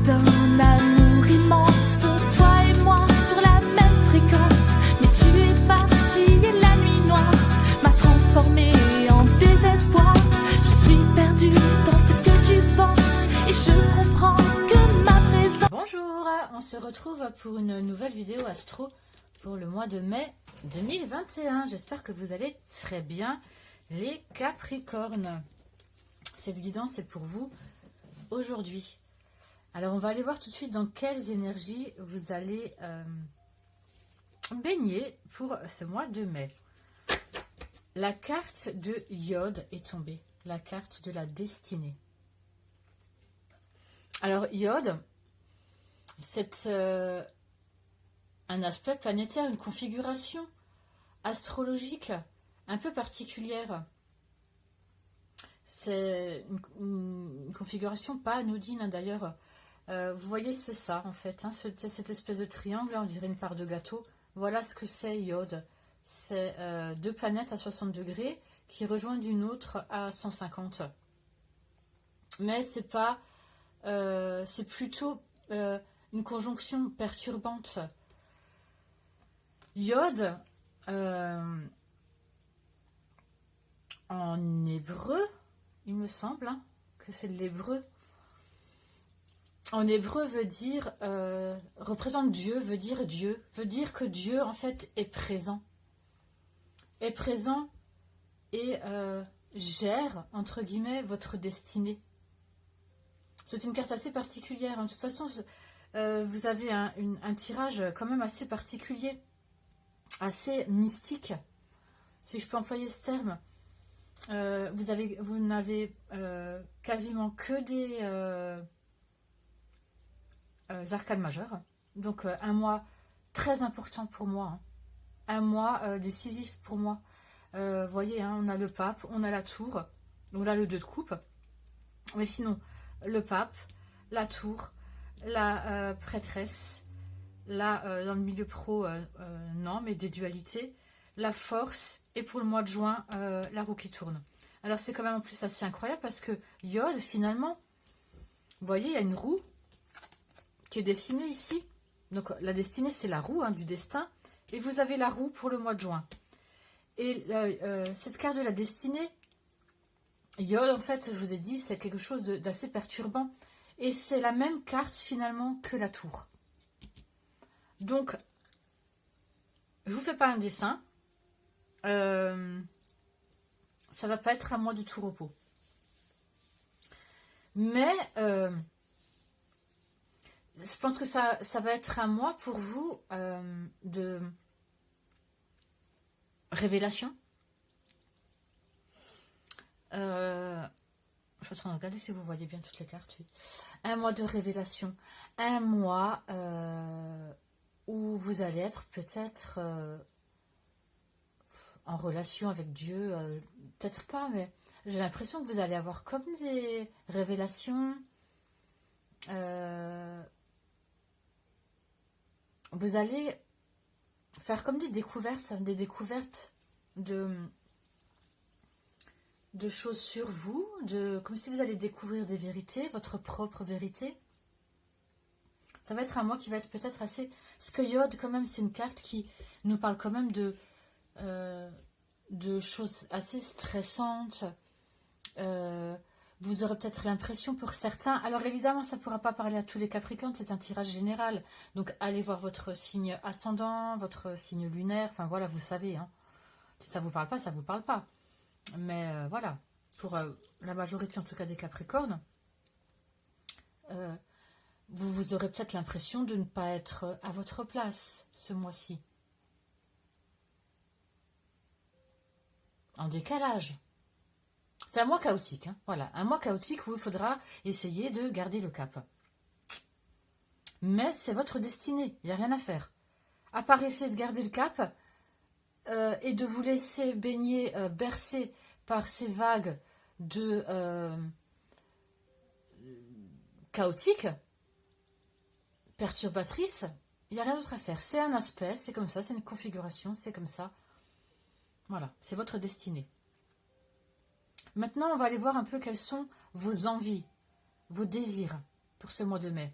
d'un amour immense, toi et moi sur la même fréquence. Mais tu es parti et la nuit noire m'a transformée en désespoir. Je suis perdue dans ce que tu penses et je comprends que ma présence... Bonjour, on se retrouve pour une nouvelle vidéo astro pour le mois de mai 2021. J'espère que vous allez très bien les Capricornes. Cette guidance est pour vous aujourd'hui. Alors on va aller voir tout de suite dans quelles énergies vous allez baigner pour ce mois de mai. La carte de Iode est tombée, la carte de la destinée. Alors Iode, c'est un aspect planétaire, une configuration astrologique un peu particulière. C'est une configuration pas anodine hein, d'ailleurs. Vous voyez, c'est ça en fait, hein, cette espèce de triangle, là, on dirait une part de gâteau. Voilà ce que c'est Iode. C'est deux planètes à 60 degrés qui rejoignent une autre à 150. Mais c'est pas, c'est plutôt une conjonction perturbante. Iode, en hébreu, il me semble hein, que c'est de l'hébreu. En hébreu veut dire, représente Dieu, veut dire que Dieu en fait est présent. Est présent et gère, entre guillemets, votre destinée. C'est une carte assez particulière. De toute façon, vous avez un tirage quand même assez particulier, assez mystique, si je peux employer ce terme. Vous n'avez quasiment que des arcanes majeures. Donc un mois très important pour moi. Hein. Un mois décisif pour moi. Vous voyez, hein, on a le pape, on a la tour, on a le 2 de coupe. Mais sinon, le pape, la tour, la prêtresse, là, dans le milieu pro, non, mais des dualités, la force, et pour le mois de juin, la roue qui tourne. Alors, c'est quand même en plus assez incroyable parce que Iode, finalement, vous voyez, il y a une roue qui est dessinée ici. Donc, la destinée, c'est la roue hein, du destin. Et vous avez la roue pour le mois de juin. Et cette carte de la destinée, Iode, en fait, je vous ai dit, c'est quelque chose d'assez perturbant. Et c'est la même carte, finalement, que la tour. Donc, je ne vous fais pas un dessin. Ça va pas être à moi de tout repos. Mais, je pense que ça va être à moi, pour vous, de révélation. Je suis en train de regarder si vous voyez bien toutes les cartes. Oui. Un mois de révélation. Un mois où vous allez être peut-être en relation avec Dieu. Peut-être pas, mais j'ai l'impression que vous allez avoir comme des révélations. Vous allez faire comme des découvertes de choses sur vous, comme si vous allez découvrir des vérités, votre propre vérité. Ça va être un mois qui va être peut-être assez... Parce que Iode, quand même, c'est une carte qui nous parle quand même de choses assez stressantes. Vous aurez peut-être l'impression pour certains... Alors évidemment, ça ne pourra pas parler à tous les Capricornes, c'est un tirage général. Donc allez voir votre signe ascendant, votre signe lunaire, enfin voilà, vous savez. Hein. Si ça ne vous parle pas, ça ne vous parle pas. Mais voilà, pour la majorité en tout cas des Capricornes, vous aurez peut-être l'impression de ne pas être à votre place ce mois-ci. En décalage. C'est un mois chaotique, hein, voilà, un mois chaotique où il faudra essayer de garder le cap. Mais c'est votre destinée, il n'y a rien à faire. À part essayer de garder le cap et de vous laisser baigner, bercer par ces vagues de chaotiques, perturbatrices, il n'y a rien d'autre à faire. C'est un aspect, c'est comme ça, c'est une configuration, c'est comme ça. Voilà, c'est votre destinée. Maintenant, on va aller voir un peu quelles sont vos envies, vos désirs pour ce mois de mai.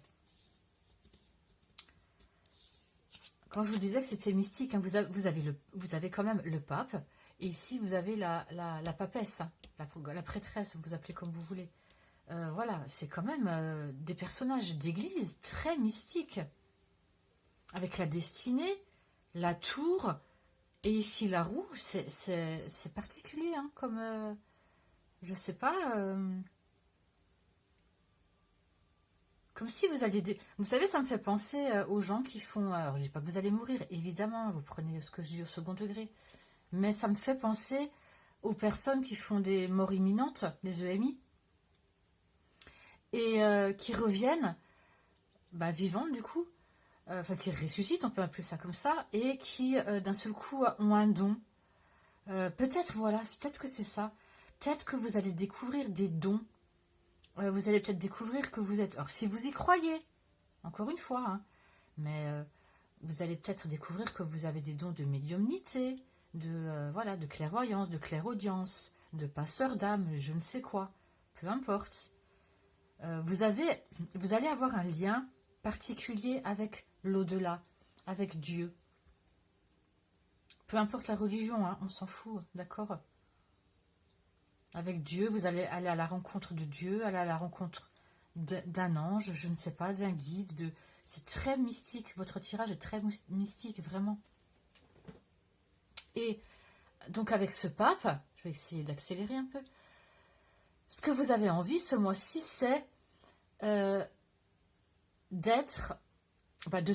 Quand je vous disais que c'était mystique, hein, vous avez quand même le pape, et ici vous avez la papesse, hein, la prêtresse, vous appelez comme vous voulez. Voilà, c'est quand même des personnages d'église très mystiques, avec la destinée, la tour, et ici la roue. C'est particulier, hein, comme, je sais pas, comme si vous alliez... Vous savez, ça me fait penser aux gens qui font... Alors, je dis pas que vous allez mourir, évidemment, vous prenez ce que je dis au second degré, mais ça me fait penser aux personnes qui font des morts imminentes, les EMI, et qui reviennent, vivantes du coup, enfin qui ressuscitent, on peut appeler ça comme ça, et qui d'un seul coup ont un don. Peut-être, voilà, peut-être que c'est ça. Peut-être que vous allez découvrir des dons. Vous allez peut-être découvrir que vous êtes... Alors, si vous y croyez, encore une fois, hein, mais vous allez peut-être découvrir que vous avez des dons de médiumnité, voilà, de clairvoyance, de clairaudience, de passeur d'âme, je ne sais quoi, peu importe. Vous allez avoir un lien particulier avec l'au-delà, avec Dieu. Peu importe la religion, hein, on s'en fout, d'accord ? Avec Dieu, vous allez aller à la rencontre de Dieu, aller à la rencontre d'un ange, je ne sais pas, d'un guide. C'est très mystique, votre tirage est très mystique, vraiment. Et donc avec ce pape, je vais essayer d'accélérer un peu, ce que vous avez envie ce mois-ci, c'est de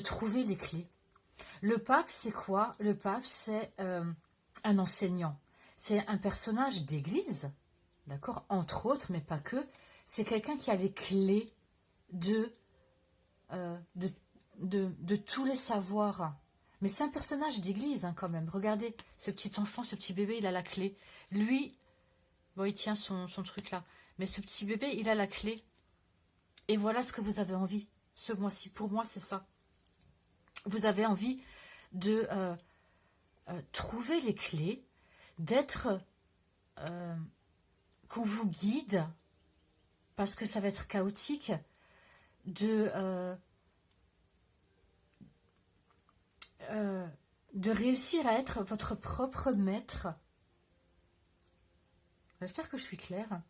trouver les clés. Le pape, c'est quoi? Le pape, c'est un enseignant. C'est un personnage d'église, d'accord? Entre autres, mais pas que. C'est quelqu'un qui a les clés de tous les savoirs. Mais c'est un personnage d'église, hein, quand même. Regardez, ce petit enfant, ce petit bébé, il a la clé. Lui, bon, il tient son truc là. Mais ce petit bébé, il a la clé. Et voilà ce que vous avez envie ce mois-ci. Pour moi, c'est ça. Vous avez envie de trouver les clés, d'être... qu'on vous guide, parce que ça va être chaotique, de réussir à être votre propre maître. J'espère que je suis claire.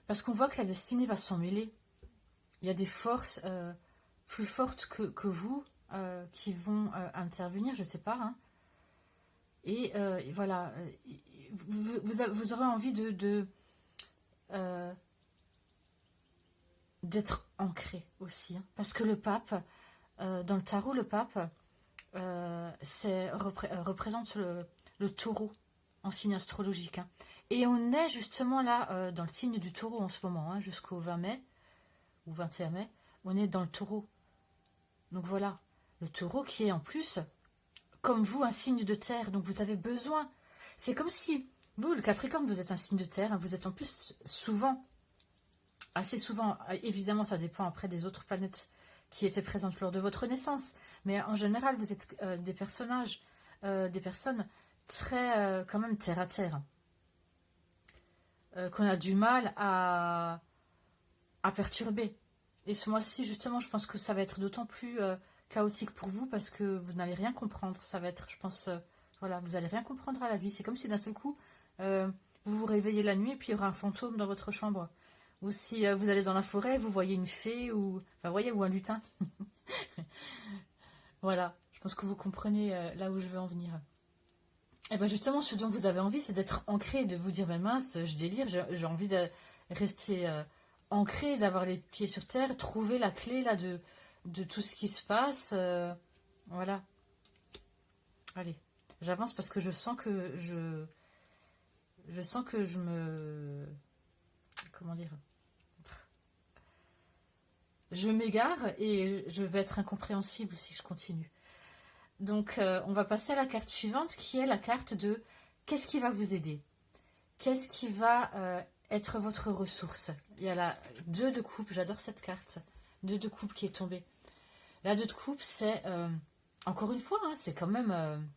Parce qu'on voit que la destinée va s'en mêler. Il y a des forces plus fortes que vous qui vont intervenir, je ne sais pas. Hein. Et voilà, vous aurez envie d'être ancré aussi. Hein. Parce que le pape, dans le tarot, le pape représente le taureau en signe astrologique. Hein. Et on est justement là dans le signe du taureau en ce moment, hein, jusqu'au 20 mai ou 21 mai, on est dans le taureau. Donc voilà, le taureau qui est en plus, comme vous, un signe de terre. Donc vous avez besoin. C'est comme si, vous, le Capricorne, vous êtes un signe de terre. Hein, vous êtes en plus souvent, assez souvent, évidemment ça dépend après des autres planètes qui étaient présentes lors de votre naissance. Mais en général, vous êtes des personnes très, quand même, terre à terre. Qu'on a du mal à perturber. Et ce mois-ci, justement, je pense que ça va être d'autant plus chaotique pour vous parce que vous n'allez rien comprendre. Ça va être, je pense, voilà, vous n'allez rien comprendre à la vie. C'est comme si d'un seul coup, vous vous réveillez la nuit et puis il y aura un fantôme dans votre chambre. Ou si vous allez dans la forêt, vous voyez une fée ou, enfin, voyez, ou un lutin. Voilà, je pense que vous comprenez là où je veux en venir. Et bien justement, ce dont vous avez envie, c'est d'être ancré, de vous dire, mais mince, je délire, j'ai envie de rester ancré, d'avoir les pieds sur terre, trouver la clé là de tout ce qui se passe. Voilà. Allez, j'avance parce que je sens que je me... Comment dire? Je m'égare et je vais être incompréhensible si je continue. Donc, on va passer à la carte suivante qui est la carte de qu'est-ce qui va vous aider? Qu'est-ce qui va être votre ressource? Il y a la 2 de coupe, j'adore cette carte. 2 de coupe qui est tombée. La 2 de coupe, c'est, encore une fois, hein, c'est quand même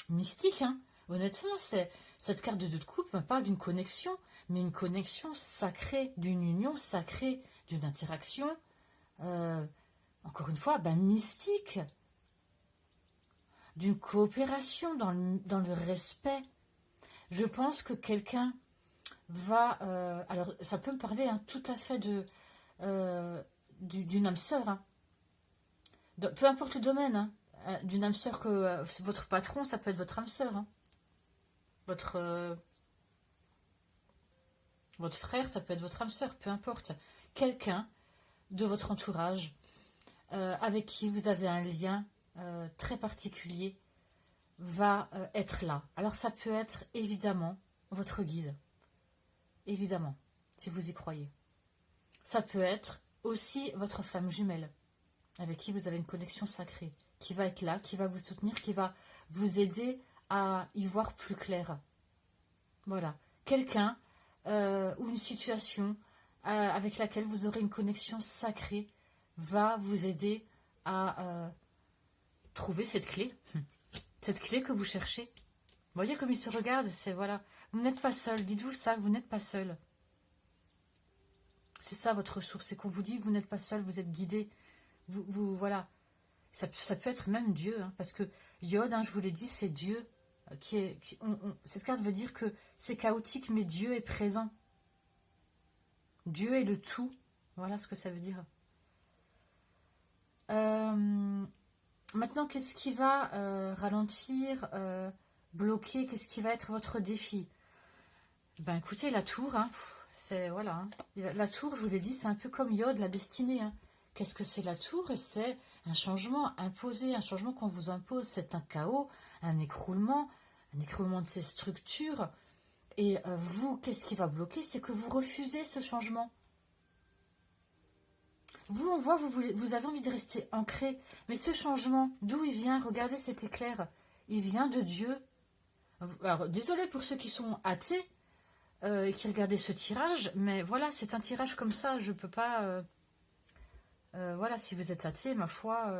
mystique. Hein. Honnêtement, cette carte de 2 de coupe me parle d'une connexion, mais une connexion sacrée, d'une union sacrée, d'une interaction encore une fois, ben, mystique, d'une coopération dans le respect. Je pense que quelqu'un va... alors, ça peut me parler hein, tout à fait d'une âme sœur. Hein. Peu importe le domaine, hein, d'une âme sœur que votre patron, ça peut être votre âme sœur. Hein. Votre frère, ça peut être votre âme sœur, peu importe. Quelqu'un de votre entourage avec qui vous avez un lien très particulier va être là. Alors ça peut être évidemment votre guide. Évidemment, si vous y croyez. Ça peut être aussi votre flamme jumelle, avec qui vous avez une connexion sacrée, qui va être là, qui va vous soutenir, qui va vous aider à y voir plus clair. Voilà. Quelqu'un ou une situation avec laquelle vous aurez une connexion sacrée va vous aider à trouver cette clé. Cette clé que vous cherchez. Vous voyez comme il se regarde, c'est voilà. Vous n'êtes pas seul, dites-vous ça, vous n'êtes pas seul. C'est ça votre ressource, c'est qu'on vous dit que vous n'êtes pas seul, vous êtes guidé. Voilà. Ça peut être même Dieu, hein, parce que Yod, hein, je vous l'ai dit, c'est Dieu qui est... cette carte veut dire que c'est chaotique, mais Dieu est présent. Dieu est le tout. Voilà ce que ça veut dire. Maintenant, qu'est-ce qui va ralentir, bloquer, qu'est-ce qui va être votre défi? Ben écoutez, la tour, hein, c'est voilà. Hein. La tour, je vous l'ai dit, c'est un peu comme Yod, la destinée. Hein. Qu'est-ce que c'est la tour? Et c'est un changement imposé, un changement qu'on vous impose. C'est un chaos, un écroulement de ces structures. Et vous, qu'est-ce qui va bloquer? C'est que vous refusez ce changement. Vous, on voit, vous avez envie de rester ancré. Mais ce changement, d'où il vient? Regardez cet éclair. Il vient de Dieu. Alors, désolé pour ceux qui sont athées et qui regardaient ce tirage, mais voilà, c'est un tirage comme ça. Je ne peux pas... voilà, si vous êtes athée, ma foi...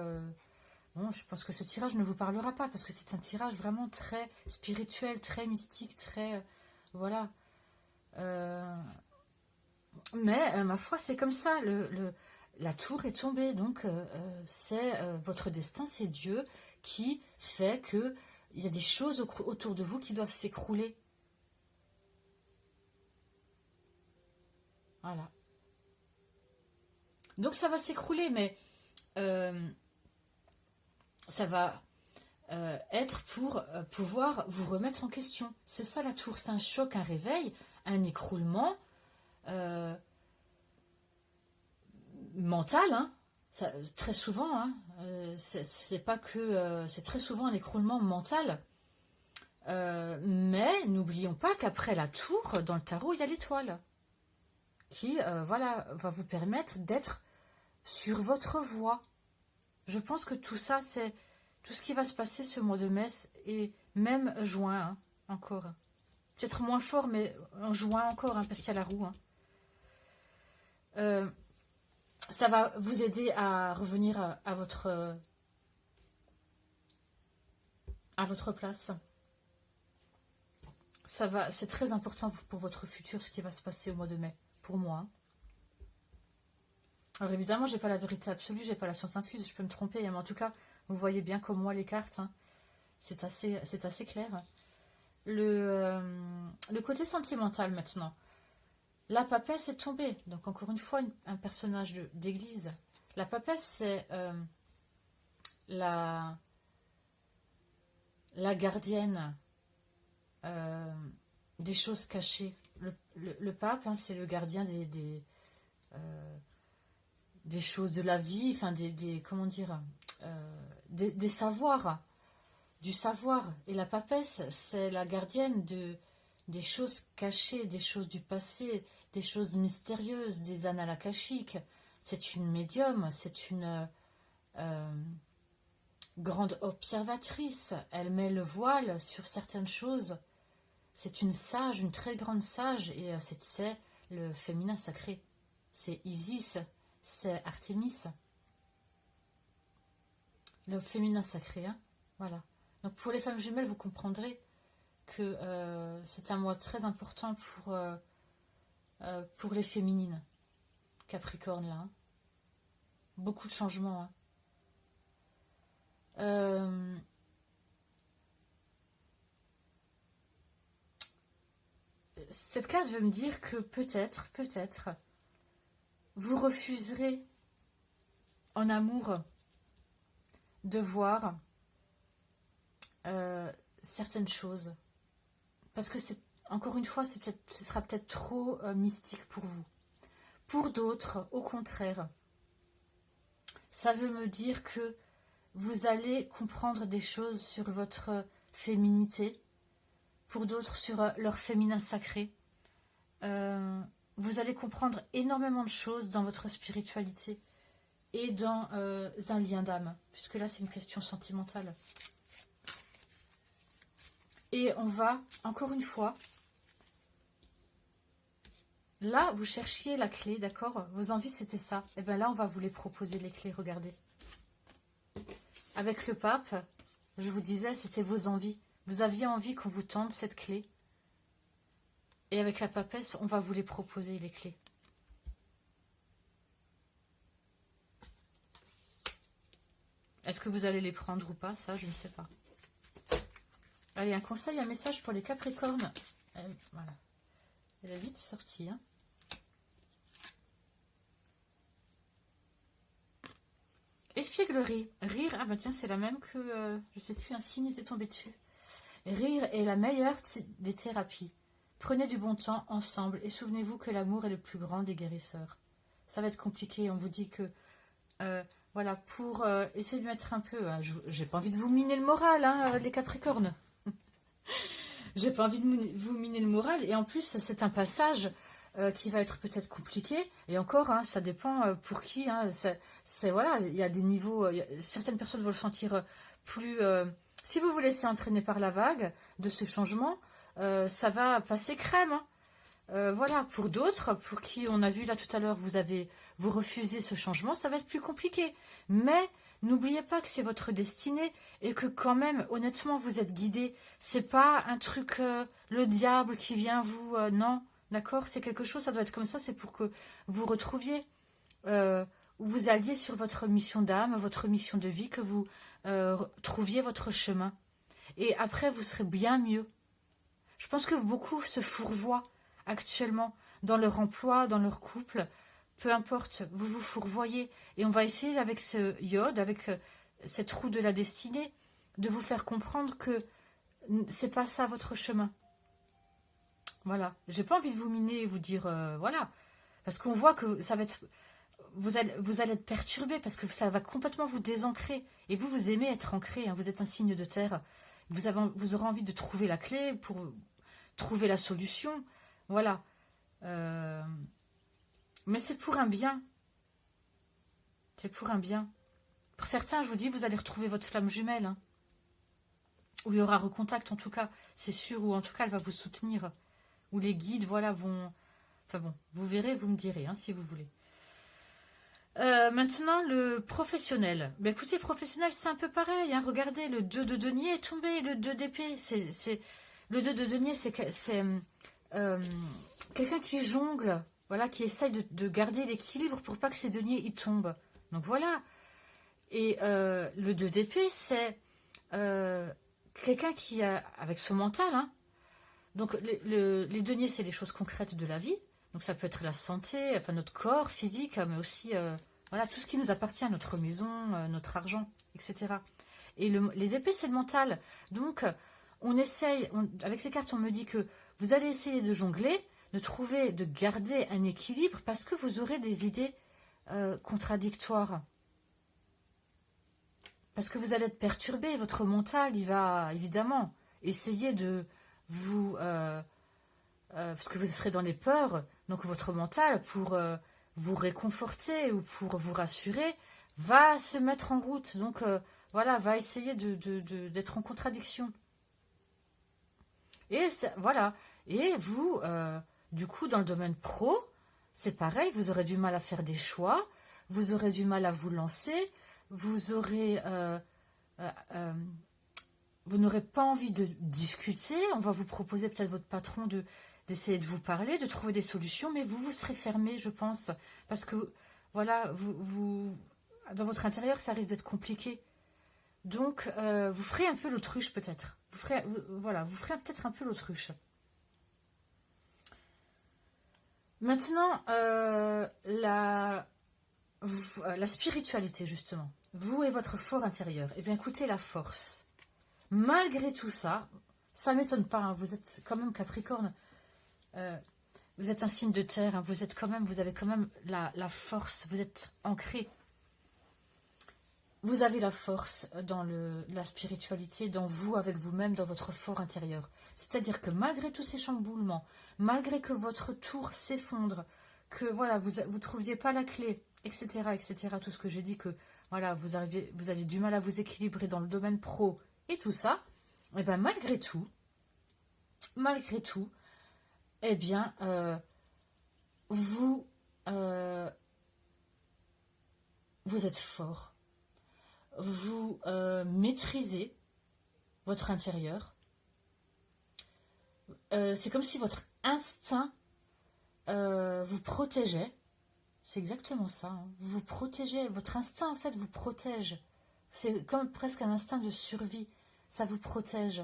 bon, je pense que ce tirage ne vous parlera pas, parce que c'est un tirage vraiment très spirituel, très mystique, très... voilà. Mais, ma foi, c'est comme ça. La tour est tombée, donc c'est votre destin, c'est Dieu qui fait que il y a des choses autour de vous qui doivent s'écrouler. Voilà. Donc ça va s'écrouler, mais ça va être pour pouvoir vous remettre en question. C'est ça la tour, c'est un choc, un réveil, un écroulement mental, hein. Ça, très souvent, hein, c'est pas que c'est très souvent un écroulement mental. Mais n'oublions pas qu'après la tour, dans le tarot, il y a l'étoile qui voilà, va vous permettre d'être sur votre voie. Je pense que tout ça, c'est tout ce qui va se passer ce mois de mai et même juin, hein, encore. Peut-être moins fort, mais en juin encore, hein, parce qu'il y a la roue. Hein. Ça va vous aider à revenir à votre place. Ça va, c'est très important pour votre futur, ce qui va se passer au mois de mai, pour moi. Hein. Alors évidemment, j'ai pas la vérité absolue, j'ai pas la science infuse, je peux me tromper, mais en tout cas, vous voyez bien comme moi les cartes, hein. C'est assez clair. Le côté sentimental maintenant. La papesse est tombée, donc encore une fois, un personnage d'église. La papesse, c'est la gardienne des choses cachées. Le pape, hein, c'est le gardien des choses de la vie, enfin comment dire, des savoirs, du savoir. Et la papesse, c'est la gardienne des choses cachées, des choses du passé, des choses mystérieuses, des annales akashiques. C'est une médium, c'est une grande observatrice. Elle met le voile sur certaines choses. C'est une sage, une très grande sage, et c'est le féminin sacré. C'est Isis, c'est Artémis. Le féminin sacré, hein, voilà. Donc pour les femmes jumelles, vous comprendrez que c'est un mois très important pour les féminines. Capricorne, là. Hein. Beaucoup de changements. Hein. Euh, Cette carte veut me dire que peut-être, vous refuserez en amour de voir certaines choses. Parce que c'est, encore une fois, ce sera peut-être trop mystique pour vous. Pour d'autres, au contraire, ça veut me dire que vous allez comprendre des choses sur votre féminité, pour d'autres sur leur féminin sacré. Vous allez comprendre énormément de choses dans votre spiritualité et dans un lien d'âme, puisque là c'est une question sentimentale. Et on va, encore une fois, là vous cherchiez la clé, d'accord? Vos envies c'était ça. Et bien là on va vous les proposer, les clés, regardez. Avec le pape, je vous disais, c'était vos envies. Vous aviez envie qu'on vous tende cette clé. Et avec la papesse, on va vous les proposer, les clés. Est-ce que vous allez les prendre ou pas? Ça, je ne sais pas. Allez, un conseil, un message pour les Capricornes. Voilà. Elle est vite sortie. Hein. Espièglerie. Rire. Ah bah tiens, c'est la même que... je sais plus, un signe était tombé dessus. Rire est la meilleure des thérapies. Prenez du bon temps ensemble et souvenez-vous que l'amour est le plus grand des guérisseurs. Ça va être compliqué, on vous dit que... voilà, pour essayer de mettre un peu... j'ai pas envie de vous miner le moral, hein, les Capricornes. J'ai pas envie de vous miner le moral. Et en plus, c'est un passage qui va être peut-être compliqué. Et encore, hein, ça dépend pour qui. Hein, voilà, il y a des niveaux... certaines personnes vont le sentir plus... si vous vous laissez entraîner par la vague de ce changement, ça va passer crème. Hein. Voilà, pour d'autres, pour qui on a vu là tout à l'heure, vous refusez ce changement, ça va être plus compliqué. Mais n'oubliez pas que c'est votre destinée et que quand même, honnêtement, vous êtes guidé. C'est pas un truc, le diable qui vient vous... non, d'accord, c'est quelque chose, ça doit être comme ça, c'est pour que vous retrouviez, vous alliez sur votre mission d'âme, votre mission de vie, que vous trouviez votre chemin. Et après, vous serez bien mieux. Je pense que beaucoup se fourvoient actuellement dans leur emploi, dans leur couple, peu importe, vous vous fourvoyez. Et on va essayer avec ce iode, avec cette roue de la destinée, de vous faire comprendre que c'est pas ça votre chemin. Voilà, j'ai pas envie de vous miner et vous dire, voilà, parce qu'on voit que ça va être... Vous allez être perturbé parce que ça va complètement vous désancrer. Et vous aimez être ancré, hein, vous êtes un signe de terre. Vous aurez envie de trouver la clé pour trouver la solution. Voilà. Mais c'est pour un bien. C'est pour un bien. Pour certains, je vous dis, vous allez retrouver votre flamme jumelle. Hein. Ou il y aura recontact, en tout cas, c'est sûr. Ou en tout cas, elle va vous soutenir. Ou les guides, voilà, vont... Enfin bon, vous verrez, vous me direz, hein, si vous voulez. Maintenant, le professionnel. Ben, écoutez, professionnel, c'est un peu pareil. Hein. Regardez, le 2 de denier est tombé, le 2 d'épée. Le 2 de denier, c'est quelqu'un qui jongle, voilà, qui essaye de garder l'équilibre pour pas que ses deniers y tombent. Donc voilà. Et le 2 d'épée, c'est quelqu'un qui a, avec son mental, hein. Donc les deniers, c'est les choses concrètes de la vie. Donc ça peut être la santé, enfin notre corps physique, mais aussi voilà, tout ce qui nous appartient, notre maison, notre argent, etc. Et les épées, c'est le mental. Donc on essaye, avec ces cartes, on me dit que vous allez essayer de jongler, de garder un équilibre, parce que vous aurez des idées contradictoires. Parce que vous allez être perturbé, votre mental, il va évidemment essayer de vous... parce que vous serez dans les peurs, donc votre mental, pour vous réconforter ou pour vous rassurer, va se mettre en route. Donc voilà, va essayer d'être en contradiction. Et voilà. Et vous, du coup, dans le domaine pro, c'est pareil, vous aurez du mal à faire des choix, vous aurez du mal à vous lancer, vous aurez... vous n'aurez pas envie de discuter, on va vous proposer peut-être votre patron d'essayer de vous parler, de trouver des solutions, mais vous serez fermé, je pense, parce que, voilà, dans votre intérieur, ça risque d'être compliqué. Donc, vous ferez un peu l'autruche peut-être. Voilà, vous ferez peut-être un peu l'autruche. Maintenant, la spiritualité, justement. Vous et votre fort intérieur. Eh bien, écoutez, la force. Malgré tout ça, ça ne m'étonne pas. Hein, vous êtes quand même Capricorne. Vous êtes un signe de terre. Hein, vous avez quand même la force. Vous êtes ancré. Vous avez la force dans la spiritualité, dans vous, avec vous-même, dans votre fort intérieur. C'est-à-dire que malgré tous ces chamboulements, malgré que votre tour s'effondre, que voilà, vous ne trouviez pas la clé, etc., etc., tout ce que j'ai dit, que voilà, vous aviez du mal à vous équilibrer dans le domaine pro et tout ça, et bien malgré tout, eh bien, vous êtes fort. Vous maîtrisez votre intérieur. C'est comme si votre instinct vous protégeait. C'est exactement ça. Hein. Vous vous protégez. Votre instinct, en fait, vous protège. C'est comme presque un instinct de survie. Ça vous protège.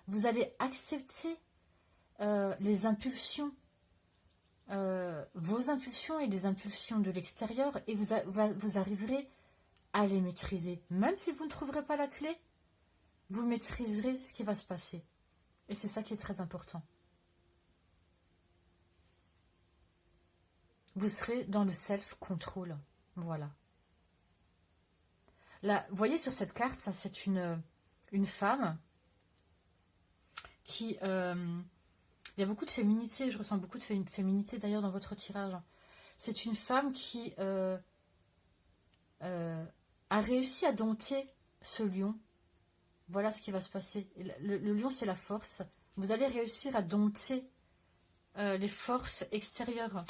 Vous allez accepter les impulsions, vos impulsions et les impulsions de l'extérieur, et vous arriverez à les maîtriser. Même si vous ne trouverez pas la clé, vous maîtriserez ce qui va se passer. Et c'est ça qui est très important. Vous serez dans le self-control. Voilà. Là, vous voyez sur cette carte, ça c'est une femme qui... il y a beaucoup de féminité, je ressens beaucoup de féminité d'ailleurs dans votre tirage. C'est une femme qui a réussi à dompter ce lion. Voilà ce qui va se passer. Le lion, c'est la force. Vous allez réussir à dompter les forces extérieures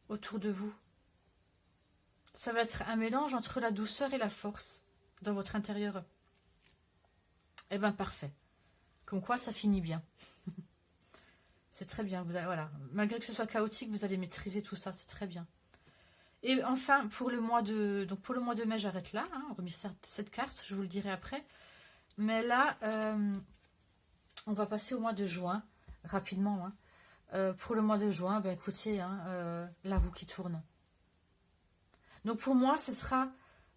autour de vous. Ça va être un mélange entre la douceur et la force dans votre intérieur. Eh bien, parfait. Comme quoi, ça finit bien. C'est très bien. Voilà. Malgré que ce soit chaotique, vous allez maîtriser tout ça. C'est très bien. Et enfin, pour le mois de mai, j'arrête là. Hein, on remet cette carte, je vous le dirai après. Mais là, on va passer au mois de juin, rapidement. Hein. Pour le mois de juin, ben, écoutez, hein, la roue qui tourne. Donc pour moi, ce sera...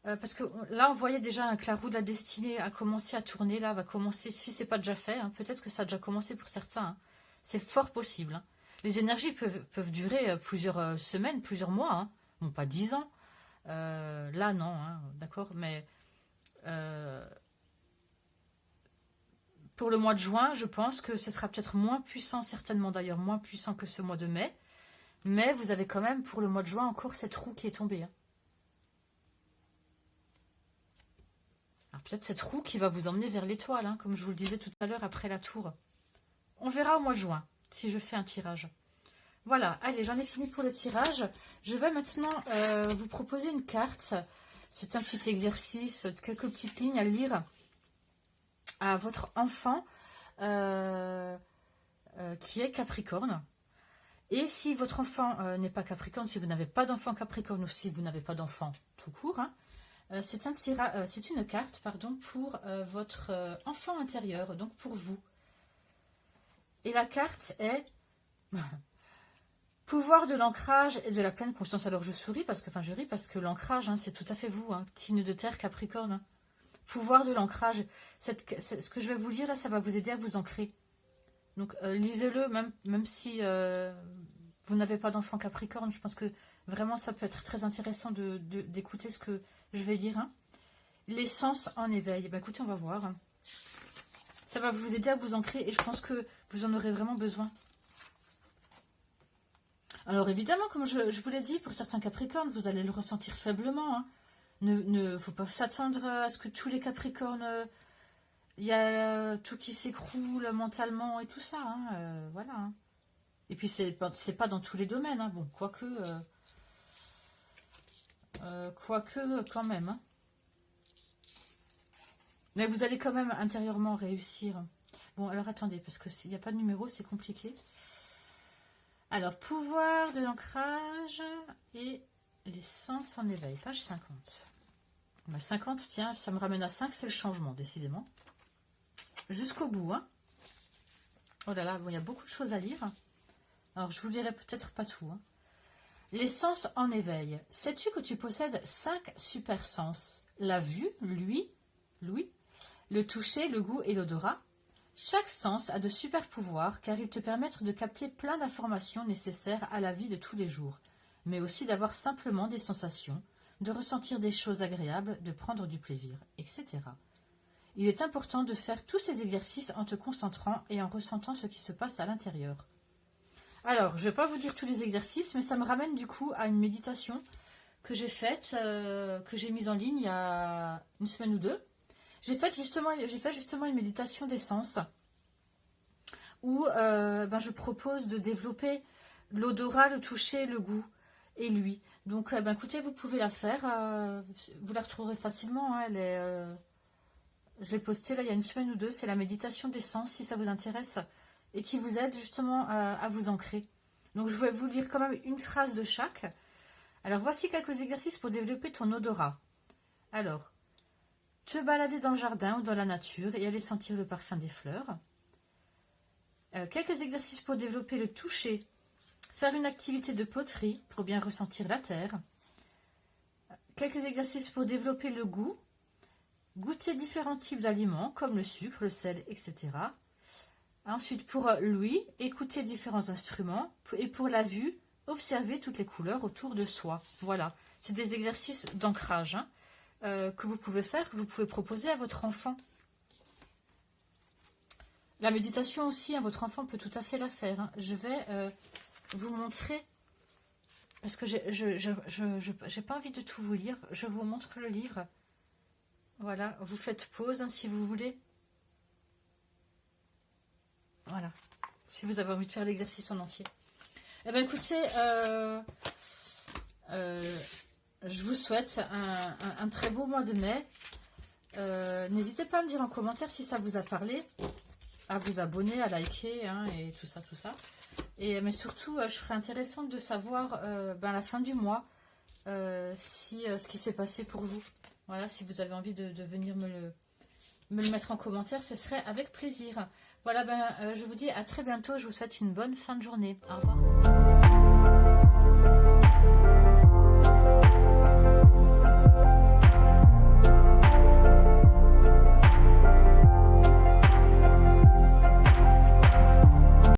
parce que là, on voyait déjà que la roue de la destinée a commencé à tourner. Là, va commencer, si ce n'est pas déjà fait, hein, peut-être que ça a déjà commencé pour certains. Hein. C'est fort possible. Hein. Les énergies peuvent durer plusieurs semaines, plusieurs mois. Hein. Bon, pas 10 ans. Là, non, hein, d'accord. Mais pour le mois de juin, je pense que ce sera peut-être moins puissant, certainement d'ailleurs, moins puissant que ce mois de mai. Mais vous avez quand même, pour le mois de juin, encore cette roue qui est tombée. Hein. Alors peut-être cette roue qui va vous emmener vers l'étoile, hein, comme je vous le disais tout à l'heure après la tour. On verra au mois de juin, si je fais un tirage. Voilà, allez, j'en ai fini pour le tirage. Je vais maintenant vous proposer une carte. C'est un petit exercice, quelques petites lignes à lire à votre enfant qui est Capricorne. Et si votre enfant n'est pas Capricorne, si vous n'avez pas d'enfant Capricorne ou si vous n'avez pas d'enfant tout court, hein, c'est une carte pour votre enfant intérieur, donc pour vous. Et la carte est... Pouvoir de l'ancrage et de la pleine conscience. Alors je souris parce que, je ris parce que l'ancrage, hein, c'est tout à fait vous, hein, signe de terre Capricorne. Hein. Pouvoir de l'ancrage. Ce que je vais vous lire là, ça va vous aider à vous ancrer. Donc lisez-le, même si vous n'avez pas d'enfant Capricorne. Je pense que vraiment ça peut être très intéressant d'écouter ce que je vais lire. Hein. L'essence en éveil. Ben, écoutez, on va voir. Hein. Ça va vous aider à vous ancrer et je pense que vous en aurez vraiment besoin. Alors évidemment, comme je vous l'ai dit, pour certains Capricornes, vous allez le ressentir faiblement. Hein. Ne faut pas s'attendre à ce que tous les Capricornes, il y a tout qui s'écroule mentalement et tout ça. Hein, voilà. Hein. Et puis c'est pas dans tous les domaines. Hein. Bon, quoique quand même. Hein. Mais vous allez quand même intérieurement réussir. Bon, alors attendez, parce que s'il n'y a pas de numéro, c'est compliqué. Alors, pouvoir de l'ancrage et l'essence en éveil, page 50. Ben, 50, tiens, ça me ramène à 5, c'est le changement, décidément. Jusqu'au bout, hein. Oh là là, bon, il y a beaucoup de choses à lire. Alors, je vous dirai peut-être pas tout, hein. Les sens en éveil. Sais-tu que tu possèdes 5 super sens? La vue, l'ouïe, le toucher, le goût et l'odorat. Chaque sens a de super pouvoirs car ils te permettent de capter plein d'informations nécessaires à la vie de tous les jours, mais aussi d'avoir simplement des sensations, de ressentir des choses agréables, de prendre du plaisir, etc. Il est important de faire tous ces exercices en te concentrant et en ressentant ce qui se passe à l'intérieur. Alors, je ne vais pas vous dire tous les exercices, mais ça me ramène du coup à une méditation que j'ai faite, que j'ai mise en ligne il y a une semaine ou deux. J'ai fait justement une méditation des sens où je propose de développer l'odorat, le toucher, le goût et l'ouïe. Donc, écoutez, vous pouvez la faire. Vous la retrouverez facilement. Hein, je l'ai postée là il y a une semaine ou deux. C'est la méditation des sens, si ça vous intéresse, et qui vous aide justement à vous ancrer. Donc, je vais vous lire quand même une phrase de chaque. Alors, voici quelques exercices pour développer ton odorat. Alors, te balader dans le jardin ou dans la nature et aller sentir le parfum des fleurs. Quelques exercices pour développer le toucher. Faire une activité de poterie pour bien ressentir la terre. Quelques exercices pour développer le goût. Goûter différents types d'aliments comme le sucre, le sel, etc. Ensuite, pour l'ouïe, écouter différents instruments. Et pour la vue, observer toutes les couleurs autour de soi. Voilà, c'est des exercices d'ancrage, hein, que vous pouvez faire, que vous pouvez proposer à votre enfant. La méditation aussi, hein, votre enfant peut tout à fait la faire. Hein. Je vais vous montrer, parce que j'ai pas envie de tout vous lire. Je vous montre le livre. Voilà, vous faites pause hein, si vous voulez. Voilà, si vous avez envie de faire l'exercice en entier. Eh bien, écoutez, je vous souhaite un très beau mois de mai. N'hésitez pas à me dire en commentaire si ça vous a parlé, à vous abonner, à liker, hein, et tout ça, tout ça. Mais surtout, je serais intéressante de savoir à la fin du mois ce qui s'est passé pour vous. Voilà, si vous avez envie de venir me le mettre en commentaire, ce serait avec plaisir. Voilà, je vous dis à très bientôt. Je vous souhaite une bonne fin de journée. Au revoir.